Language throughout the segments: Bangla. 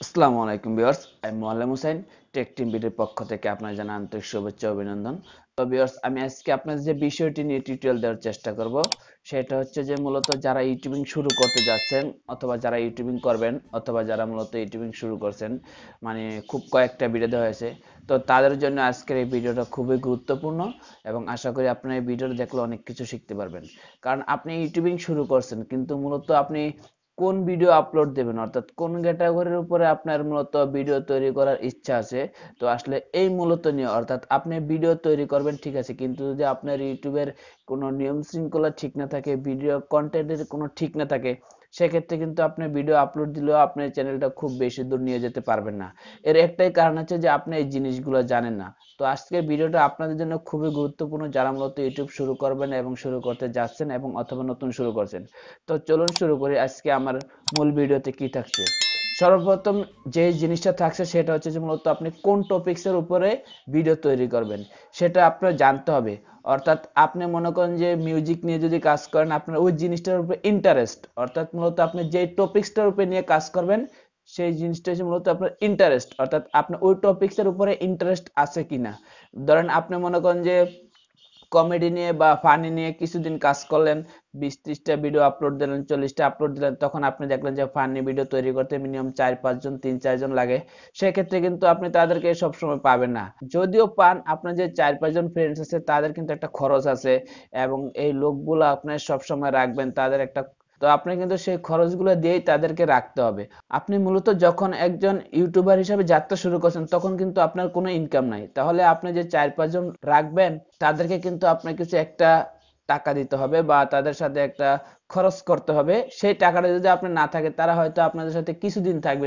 আসসালামু আলাইকুম ভিউয়ার্স, আমি মোয়াল্লেম হোসেন। টেক টিম বিডির পক্ষ থেকে আপনার জানা আন্তরিক শুভেচ্ছা ও অভিনন্দন। তো ভিউয়ার্স, আমি আজকে আপনাদের যে বিষয়টি নিয়ে টিউটোরিয়াল দেওয়ার চেষ্টা করব সেটা হচ্ছে যে মূলত যারা ইউটিউবিং শুরু করতে যাচ্ছেন অথবা যারা ইউটিউবিং করবেন অথবা যারা মূলত ইউটিউবিং শুরু করছেন, মানে খুব কয়েকটা ভিডিও দেওয়া হয়েছে। তো তাদের জন্য আজকের এই ভিডিওটা খুবই গুরুত্বপূর্ণ এবং আশা করি আপনারা এই ভিডিওটা দেখলে অনেক কিছু শিখতে পারবেন। কারণ আপনি ইউটিউবিং শুরু করছেন কিন্তু মূলত আপনি কোন ভিডিও আপলোড দেবেন অর্থাৎ কোন ক্যাটাগরির উপরে আপনার মূলত ভিডিও তৈরি করার ইচ্ছা আছে। তো আসলে এই মূলত নিয়ে অর্থাৎ আপনি ভিডিও তৈরি করবেন ঠিক আছে, কিন্তু যদি আপনার ইউটিউবের কোনো নিয়ম শৃঙ্খলা ঠিক না থাকে, ভিডিও কন্টেন্টের কোনো ঠিক না থাকে, সেক্ষেত্রে কিন্তু আপনি ভিডিও আপলোড দিলেও আপনার চ্যানেলটা খুব বেশি দূর নিয়ে যেতে পারবেন না। এর একটাই কারণ হচ্ছে যে আপনি এই জিনিসগুলো জানেন না। তো আজকের ভিডিওটা আপনাদের জন্য খুবই গুরুত্বপূর্ণ যারা মূলত ইউটিউব শুরু করবেন এবং শুরু করতে যাচ্ছেন এবং অথবা নতুন শুরু করছেন। তো চলুন শুরু করি আজকে আমার মূল ভিডিওতে কি থাকছে। সর্বপ্রথম যে জিনিসটা থাকছে সেটা হচ্ছে যে মূলত আপনি কোন টপিকসের উপরে ভিডিও তৈরি করবেন সেটা আপনার জানতে হবে। অর্থাৎ আপনি মনে করেন যে মিউজিক নিয়ে যদি কাজ করেন, আপনার ওই জিনিসটার উপরে ইন্টারেস্ট, অর্থাৎ মূলত আপনি যে টপিকসটার উপরে নিয়ে কাজ করবেন সেই জিনিসটা হচ্ছে মূলত আপনার ইন্টারেস্ট, অর্থাৎ আপনার ওই টপিকসের উপরে ইন্টারেস্ট আছে কিনা। ধরেন আপনি মনে করেন যে কমেডি নিয়ে বা ফানি নিয়ে কিছুদিন কাজ করলেন, 20-30টা ভিডিও আপলোড দিলেন, 40টা আপলোড দিলেন, তখন আপনি দেখলেন যে ফানি ভিডিও তৈরি করতে মিনিমাম 4-5 জন 3-4 জন লাগে। সেক্ষেত্রে কিন্তু আপনি তাদেরকে সবসময় পাবেন না। যদিও পান, আপনার যে 4-5 জন ফ্রেন্ডস আছে তাদের কিন্তু একটা খরচ আছে এবং এই লোকগুলো আপনি সবসময় রাখবেন, তাদের একটা, তো আপনি কিন্তু সেই খরচগুলো দিয়েই তাদেরকে রাখতে হবে। আপনি মূলত যখন একজন ইউটিউবার হিসেবে যাত্রা শুরু করছেন তখন কিন্তু আপনার কোনো ইনকাম নাই, তাহলে আপনি যে 4-5 জন রাখবেন তাদেরকে কিন্তু আপনার কিছু একটা টাকা দিতে হবে বা তাদের সাথে একটা খরচ করতে হবে। সেই টাকাটা যদি আপনার না থাকে তারা হয়তো আপনাদের সাথে কিছুদিন থাকবে,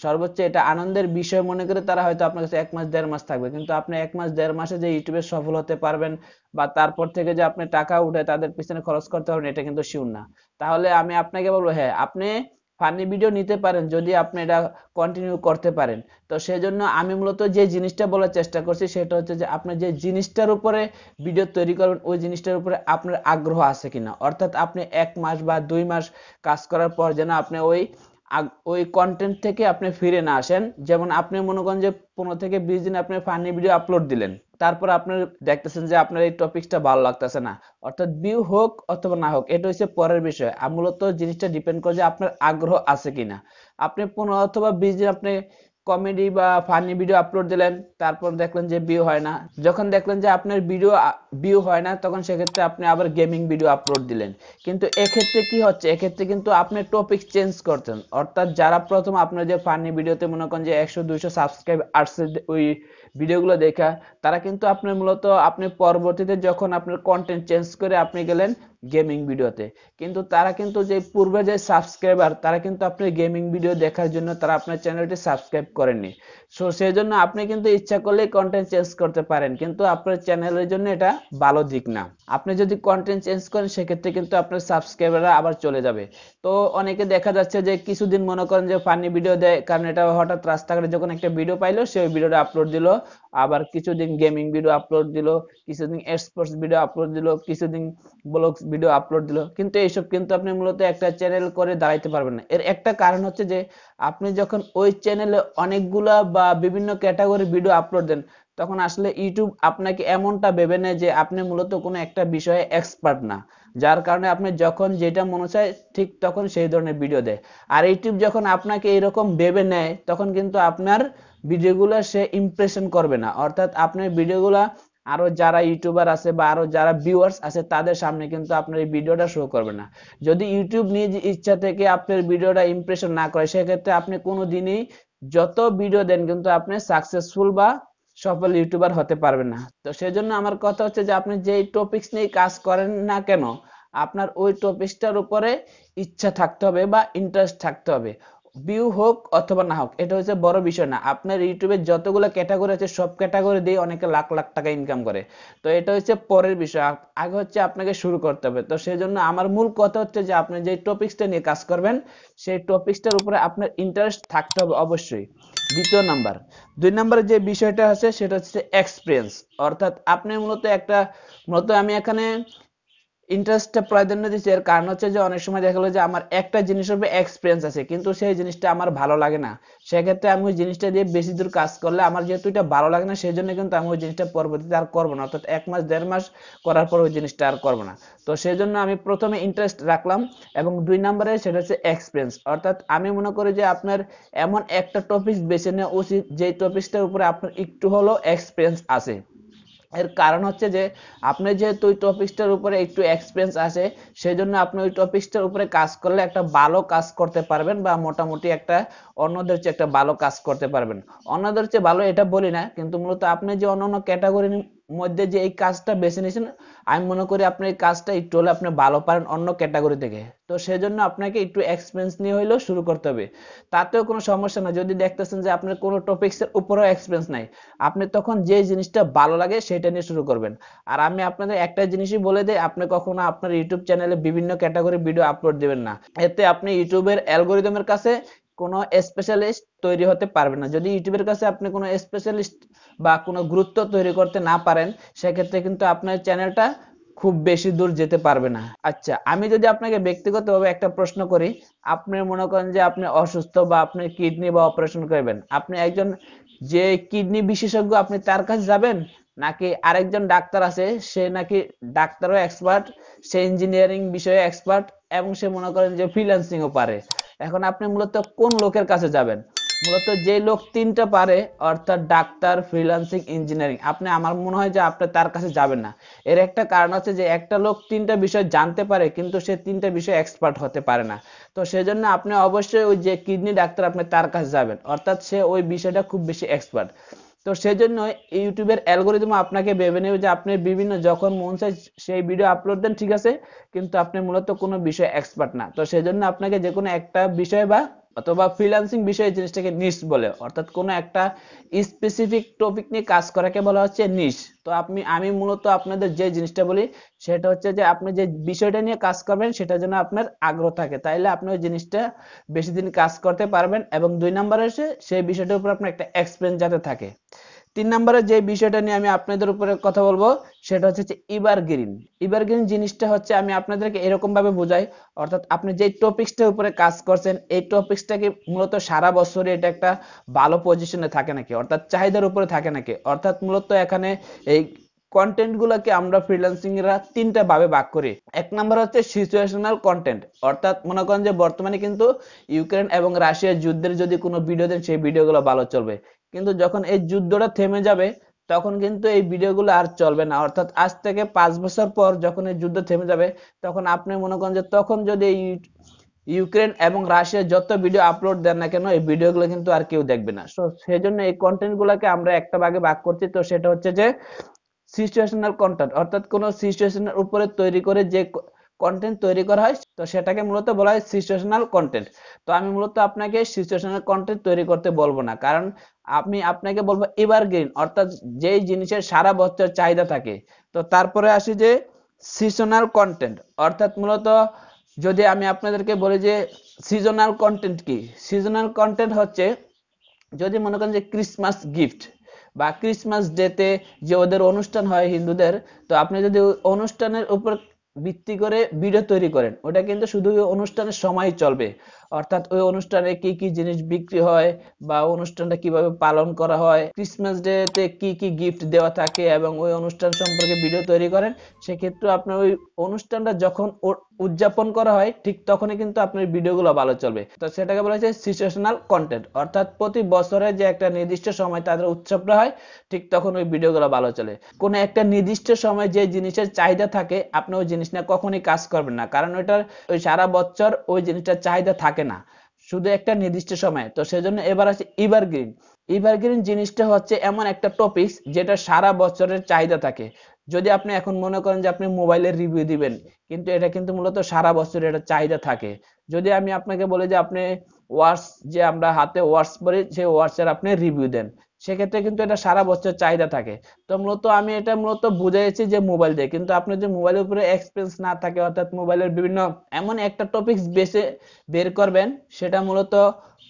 সর্বোচ্চ এটা আনন্দের বিষয় মনে করে তারা হয়তো আপনার কাছে 1 মাস 1.5 মাস থাকবে, কিন্তু আপনি 1 মাস 1.5 মাসে যে ইউটিউবে সফল হতে পারবেন বা তারপর থেকে যে আপনি টাকা উঠে তাদের পিছনে খরচ করতে পারবেন এটা কিন্তু শিওর না। তাহলে আমি আপনাকে বলবো, হ্যাঁ আপনি ফানি ভিডিও নিতে পারেন যদি আপনি এটা কন্টিনিউ করতে পারেন। তো সেজন্য আমি মূলত যে জিনিসটা বলার চেষ্টা করছি সেটা হচ্ছে যে আপনি যে জিনিসটার উপরে ভিডিও তৈরি করবেন ওই জিনিসটার উপরে আপনার আগ্রহ আছে কিনা, অর্থাৎ আপনি 1 মাস বা 2 মাস কাজ করার পর যেন আপনি ওই কন্টেন্ট থেকে আপনি ফিরে না আসেন। যেমন আপনি মনে করেন যে 15 থেকে 20 দিন আপনি ফানি ভিডিও আপলোড দিলেন, তারপর আপনার দেখতেছেন যে আপনার এই টপিকটা ভালো লাগতেছে না, অর্থাৎ ভিউ হোক অথবা না হোক এটা হচ্ছে পরের বিষয়। আর মূলত জিনিসটা ডিপেন্ড করে যে আপনার আগ্রহ আছে কিনা। আপনি 15 অথবা 20 দিন আপনি কমেডি বা ফানি ভিডিও আপলোড দিলেন, তারপর দেখলেন যে ভিউ হয় না। যখন দেখলেন যে আপনার ভিউ হয় না তখন সেক্ষেত্রে আপনি আবার গেমিং ভিডিও আপলোড দিলেন। কিন্তু এক্ষেত্রে কি হচ্ছে, এক্ষেত্রে কিন্তু আপনি টপিক চেঞ্জ করতেন, অর্থাৎ যারা প্রথম আপনার যে ফানি ভিডিওতে মনে করেন যে 100-200 সাবস্ক্রাইব আসছে ওই ভিডিওগুলো দেখা, তারা কিন্তু আপনার মূলত আপনি পরবর্তীতে যখন আপনার কন্টেন্ট চেঞ্জ করে আপনি গেলেন গেমিং ভিডিওতে, কিন্তু তারা কিন্তু যে পূর্বে যে সাবস্ক্রাইবার তারা কিন্তু আপনার গেমিং ভিডিও দেখার জন্য তারা আপনার চ্যানেলটি সাবস্ক্রাইব করেননি। সো সেই জন্য আপনি কিন্তু ইচ্ছা করলেই কন্টেন্ট চেঞ্জ করতে পারেন, কিন্তু আপনার চ্যানেলের জন্য এটা ভালো দিক না। আপনি যদি কন্টেন্ট চেঞ্জ করেন সেক্ষেত্রে কিন্তু আপনার সাবস্ক্রাইবাররা আবার চলে যাবে। তো অনেকে দেখা যাচ্ছে যে কিছুদিন মনে করেন যে ফানি ভিডিও দেয়, কারণ এটা হঠাৎ রাস্তাঘাটে যখন একটা ভিডিও পাইলো সেই ভিডিওটা আপলোড দিল, আবার কিছুদিন গেমিং ভিডিও আপলোড দিল, কিছুদিন স্পোর্টস ভিডিও আপলোড দিল, কিছুদিন ব্লগস ভিডিও আপলোড দিল, কিন্তু এইসব কিন্তু আপনি মূলত একটা চ্যানেল করে দাঁড়াইতে পারবেন না। এর একটা কারণ হচ্ছে যে আপনি যখন ওই চ্যানেলে অনেকগুলা বা বিভিন্ন ক্যাটাগরি ভিডিও আপলোড দেন তখন আসলে ইউটিউব আপনাকে এমনটা ভেবে নেয় যে আপনি মূলত কোনো একটা বিষয়ে এক্সপার্ট না, যার কারণে আপনি যখন যেটা মনে চায় ঠিক তখন সেই ধরনের ভিডিও দেয়। আর ইউটিউব যখন আপনাকে এরকম ভেবে নেয় তখন কিন্তু আপনার ভিডিওগুলো সে ইমপ্রেশন করবে না, অর্থাৎ আপনার ভিডিওগুলা আরো যারা ইউটিউবার আছে বা আরো যারা ভিউয়ার্স আছে তাদের সামনে কিন্তু আপনার এই ভিডিওটা শো করবে না। যদি ইউটিউব নিজ ইচ্ছা থেকে আপনার ভিডিওটা ইমপ্রেশন না করে সেক্ষেত্রে আপনি কোনোদিনই যত ভিডিও দেন কিন্তু আপনি সাকসেসফুল বা সফল ইউটিউবার হতে পারবেন না। তো সেজন্য আমার কথা হচ্ছে যে আপনি যেই টপিকস নিয়ে কাজ করেন না কেন আপনার ওই টপিকসটার উপরে ইচ্ছা থাকতে হবে বা ইন্টারেস্ট থাকতে হবে। ভিউ হোক অথবা না হোক এটা হচ্ছে বড় বিষয় না। আপনার ইউটিউবে যতগুলো ক্যাটাগরি আছে সব ক্যাটাগরি দিয়ে অনেকে লাখ লাখ টাকা ইনকাম করে। তো এটা হচ্ছে পরের বিষয়, আগে হচ্ছে আপনাকে শুরু করতে হবে। তো সেই জন্য আমার মূল কথা হচ্ছে যে আপনি যে টপিকসটা নিয়ে কাজ করবেন সেই টপিকসটার উপরে আপনার ইন্টারেস্ট থাকতে হবে অবশ্যই। দ্বিতীয় নাম্বার, 2 নম্বরে যে বিষয়টা আছে সেটা হচ্ছে এক্সপিরিয়েন্স, অর্থাৎ আপনি মূলত আমি এখানে ইন্টারেস্টটা প্রাধান্য দিচ্ছি, এর কারণ হচ্ছে যে অনেক সময় দেখা গেলো যে আমার একটা জিনিসের উপরে এক্সপিরিয়েন্স আছে কিন্তু সেই জিনিসটা আমার ভালো লাগে না, সেক্ষেত্রে আমি ওই জিনিসটা দিয়ে বেশি দূর কাজ করলে আমার যেহেতু এটা ভালো লাগে না সেই জন্য কিন্তু আমি ওই জিনিসটা পরবর্তীতে আর করবো না, অর্থাৎ 1 মাস 1.5 মাস করার পর ওই জিনিসটা আর করবো না। তো সেই জন্য আমি প্রথমে ইন্টারেস্ট রাখলাম এবং 2 নম্বরে সেটা হচ্ছে এক্সপিরিয়েন্স, অর্থাৎ আমি মনে করি যে আপনার এমন একটা টপিক বেছে নেওয়া উচিত যে টপিকটার উপরে আপনার একটু হলেও এক্সপিরিয়েন্স আছে। এর কারণ হচ্ছে যে আপনি যেহেতু ওই টপিকসটার উপরে একটু এক্সপিরিয়েন্স আছে সেই জন্য আপনি ওই টপিকসটার উপরে কাজ করলে একটা ভালো কাজ করতে পারবেন বা মোটামুটি একটা অন্যদের চেয়ে একটা ভালো কাজ করতে পারবেন। অন্যদের চেয়ে ভালো এটা বলি না, কিন্তু মূলত আপনি যে অন্যান্য ক্যাটাগরির মধ্যে যে এই কাজটা বেছে নিয়েছেন আমি মনে করি আপনি এই কাজটা একটু হলে আপনি ভালো পারেন অন্য ক্যাটাগরি থেকে। তো সেজন্য আপনাকে একটু এক্সপিরিয়েন্স নিয়ে হইলেও শুরু করতে হবে, তাতেও কোনো সমস্যা না যদি দেখতেছেন যে আপনার কোনো টপিক্সের উপরেও এক্সপিরিয়েন্স নাই, আপনি তখন যে জিনিসটা ভালো লাগে সেটা নিয়ে শুরু করবেন। আর আমি আপনাদের একটা জিনিসই বলে দিই, আপনি কখনো আপনার ইউটিউব চ্যানেলে বিভিন্ন ক্যাটাগরি ভিডিও আপলোড দিবেন না, এতে আপনি ইউটিউবের অ্যালগোরিদমের কাছে কোনো স্পেশালিস্ট তৈরি হতে পারবেন না। যদি ইউটিউবের কাছে আপনি কোনো স্পেশালিস্ট বা কোনো গুরুত্ব তৈরি করতে না পারেন সেক্ষেত্রে কিন্তু আপনার চ্যানেলটা খুব বেশি দূর যেতে পারবে না। আচ্ছা, আমি যদি আপনাকে ব্যক্তিগতভাবে একটা প্রশ্ন করি, আপনি মনে করেন যে আপনি অসুস্থ বা আপনি কিডনি বা অপারেশন করবেন, আপনি একজন যে কিডনি বিশেষজ্ঞ আপনি তার কাছে যাবেন, নাকি আরেকজন ডাক্তার আছে সে নাকি ডাক্তারও এক্সপার্ট, সে ইঞ্জিনিয়ারিং বিষয়ে এক্সপার্ট এবং সে মনে করেন যে ফ্রিল্যান্সিংও পারে, এখন আপনি মূলত কোন লোকের কাছে যাবেন? মূলত যে লোক তিনটা পারে অর্থাৎ ডাক্তার, ফ্রিল্যান্সিং, ইঞ্জিনিয়ারিং, আপনি আমার মনে হয় যে আপনি তার কাছে যাবেন না। এর একটা কারণ আছে যে একটা লোক তিনটা বিষয় জানতে পারে কিন্তু সে তিনটা বিষয়ে এক্সপার্ট হতে পারে না। তো সেজন্য আপনি অবশ্যই ওই যে কিডনি ডাক্তার আপনি তার কাছে যাবেন, অর্থাৎ সে ওই বিষয়টা খুব বেশি এক্সপার্ট। তো সেজন্য ইউটিউবের অ্যালগোরিদম আপনাকে ভেবে নেবে যে আপনি বিভিন্ন যখন মন চায় সেই ভিডিও আপলোড দেন, ঠিক আছে, কিন্তু আপনি মূলত কোনো বিষয়ে এক্সপার্ট না। তো সেজন্য আপনাকে যে কোনো একটা বিষয় বা অথবা ফ্রিল্যান্সিং বিষয়ে জিনিসটাকে নিশ বলে, অর্থাৎ কোনো একটা স্পেসিফিক টপিক নিয়ে কাজ করাকে বলা হচ্ছে নিশ। তো আমি মূলত আপনাদের যে জিনিসটা বলি সেটা হচ্ছে যে আপনি যে বিষয়টা নিয়ে কাজ করবেন সেটা যেন আপনার আগ্রহ থাকে, তাইলে আপনি ওই জিনিসটা বেশি দিন কাজ করতে পারবেন। এবং 2 নম্বরে এসে সেই বিষয়টার উপর আপনার একটা এক্সপিরিয়েন্স যাতে থাকে। 3 নম্বরে যে বিষয়টা নিয়ে আমি আপনাদের উপরে কথা বলবো সেটা হচ্ছে এভারগ্রিন। এভারগ্রিন জিনিসটা হচ্ছে আমি আপনাদেরকে এরকম ভাবে বোঝাই, অর্থাৎ আপনি যে টপিকসটার উপরে কাজ করছেন এই টপিকসটাকে মূলত সারা বছরে এটা একটা ভালো পজিশনে থাকে নাকি, অর্থাৎ চাহিদার উপরে থাকে নাকি, অর্থাৎ মূলত এখানে এই কন্টেন্ট গুলোকে আমরা ফ্রিল্যান্সিং এরা তিনটা ভাবে ভাগ করি। 1 নাম্বার হচ্ছে সিচুয়েশনাল কন্টেন্ট, অর্থাৎ মনে করেন যে বর্তমানে কিন্তু ইউক্রেন এবং রাশিয়ার যুদ্ধের যদি কোনো ভিডিও দেন সেই ভিডিওগুলো ভালো চলবে, কিন্তু যখন এই যুদ্ধটা থেমে যাবে তখন কিন্তু এই ভিডিওগুলো আর চলবে না, অর্থাৎ আজ থেকে 5 বছর পর যখন এই যুদ্ধ থেমে যাবে তখন আপনি মনে করেন যে তখন যদি এই ইউক্রেন এবং রাশিয়ার যত ভিডিও আপলোড দেন না কেন এই ভিডিওগুলো কিন্তু আর কেউ দেখবে না। সো সেজন্য এই কন্টেন্ট গুলোকে আমরা একটা ভাগে ভাগ করছি, তো সেটা হচ্ছে যে সিচুয়েশনাল কন্টেন্ট, অর্থাৎ কোন সিচুয়েশনের উপরে তৈরি করে যে কন্টেন্ট তৈরি করা হয় তো সেটাকে মূলত বলা হয় সিচুয়েশনাল কন্টেন্ট। তো আমি মূলত আপনাকে সিচুয়েশনাল কন্টেন্ট তৈরি করতে বলবো না, কারণ আমি আপনাকে বলবো এভারগ্রিন, অর্থাৎ যেই জিনিসের সারা বছর চাহিদা থাকে। তো তারপরে আসি যে সিজনাল কন্টেন্ট, অর্থাৎ মূলত যদি আমি আপনাদেরকে বলি যে সিজনাল কন্টেন্ট কি, সিজনাল কন্টেন্ট হচ্ছে যদি মনে করেন যে ক্রিসমাস গিফট বা ক্রিসমাস ডেতে যে ওদের অনুষ্ঠান হয় হিন্দুদের, তো আপনি যদি অনুষ্ঠানের উপর ভিত্তি করে ভিডিও তৈরি করেন ওটা কিন্তু শুধু অনুষ্ঠানের সময় চলবে, অর্থাৎ ওই অনুষ্ঠানে কি কি জিনিস বিক্রি হয় বা অনুষ্ঠানটা কিভাবে পালন করা হয়, ক্রিসমাস ডেতে কি কি গিফট দেওয়া থাকে এবং ওই অনুষ্ঠান সম্পর্কে ভিডিও তৈরি করেন, সেক্ষেত্রে আপনার ওই অনুষ্ঠানটা যখন উদযাপন করা হয় ঠিক তখনই কিন্তু আপনার ভিডিওগুলো ভালো চলবে। তো সেটাকে বলা হচ্ছে সিচুয়েশনাল কন্টেন্ট, অর্থাৎ প্রতি বছরে যে একটা নির্দিষ্ট সময় তাদের উৎসবটা হয় ঠিক তখন ওই ভিডিওগুলো ভালো চলে। কোন একটা নির্দিষ্ট সময় যে জিনিসের চাহিদা থাকে আপনি ওই জিনিস নিয়ে কখনোই কাজ করবেন না, কারণ ওইটার ওই সারা বছর ওই জিনিসটার চাহিদা থাকে না, শুধু একটা নির্দিষ্ট সময়। তো সেজন্য এবার আছে এভারগ্রিন। এভারগ্রিন জিনিসটা হচ্ছে এমন একটা টপিক যেটা সারা বছরের চাহিদা থাকে। যদি আপনি এখন মনে করেন যে আপনি মোবাইলের রিভিউ দিবেন, কিন্তু এটা কিন্তু মূলত সারা বছর এটা চাহিদা থাকে। যদি আমি আপনাকে বলি যে আপনি ওয়াচ, যে আমরা হাতে ওয়াচ পরি সেই ওয়াচের আপনি রিভিউ দেন, সেক্ষেত্রে কিন্তু এটা সারা বছর চাহিদা থাকে। তো মূলত আমি এটা মূলত বুঝাইছি যে মোবাইল দিয়ে, কিন্তু আপনি যে মোবাইলের উপরে এক্সপিরিয়েন্স না থাকে অর্থাৎ মোবাইলের বিভিন্ন এমন একটা টপিক বেছে বের করবেন সেটা মূলত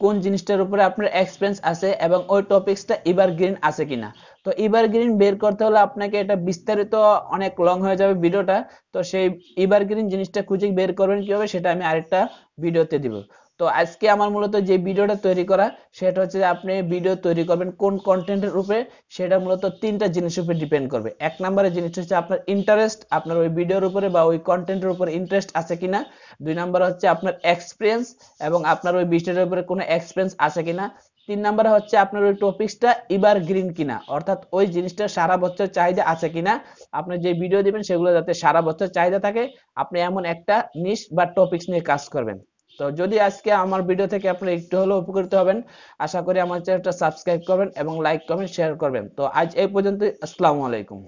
কোন জিনিসটার উপরে আপনার এক্সপিরিয়েন্স আছে এবং ওই টপিকসটা এভারগ্রিন আছে কিনা। তো এভারগ্রিন বের করতে হলে আপনাকে এটা বিস্তারিত অনেক লং হয়ে যাবে ভিডিওটা। তো সেই এভারগ্রিন জিনিসটা খুঁজে বের করবেন কিভাবে সেটা আমি আরেকটা ভিডিওতে দিব। তো আজকে আমার মূলত যে ভিডিওটা তৈরি করা সেটা হচ্ছে যে আপনি ভিডিও তৈরি করবেন কোন কন্টেন্টের উপরে, সেটা মূলত তিনটা জিনিসের উপরে ডিপেন্ড করবে। এক নম্বরের জিনিস হচ্ছে আপনার ইন্টারেস্ট, আপনার ওই ভিডিওর উপরে বা ওই কন্টেন্টের উপরে ইন্টারেস্ট আছে কিনা। দুই নাম্বার হচ্ছে আপনার এক্সপিরিয়েন্স এবং আপনার ওই বিষয়টার উপরে কোনো এক্সপিরিয়েন্স আছে কিনা। তিন নাম্বার হচ্ছে আপনার ওই টপিকসটা এভারগ্রিন কিনা, অর্থাৎ ওই জিনিসটা সারা বছর চাহিদা আছে কিনা। আপনি যে ভিডিও দিবেন সেগুলো যাতে সারা বছর চাহিদা থাকে, আপনি এমন একটা নিশ বা টপিকস নিয়ে কাজ করবেন। তো যদি আজকে আমার ভিডিও থেকে আপনি একটু হলেও উপকৃত হবেন, আশা করি আমার চ্যানেলটা সাবস্ক্রাইব করবেন এবং লাইক কমেন্ট শেয়ার করবেন। তো আজ এই পর্যন্ত, আসসালামু আলাইকুম।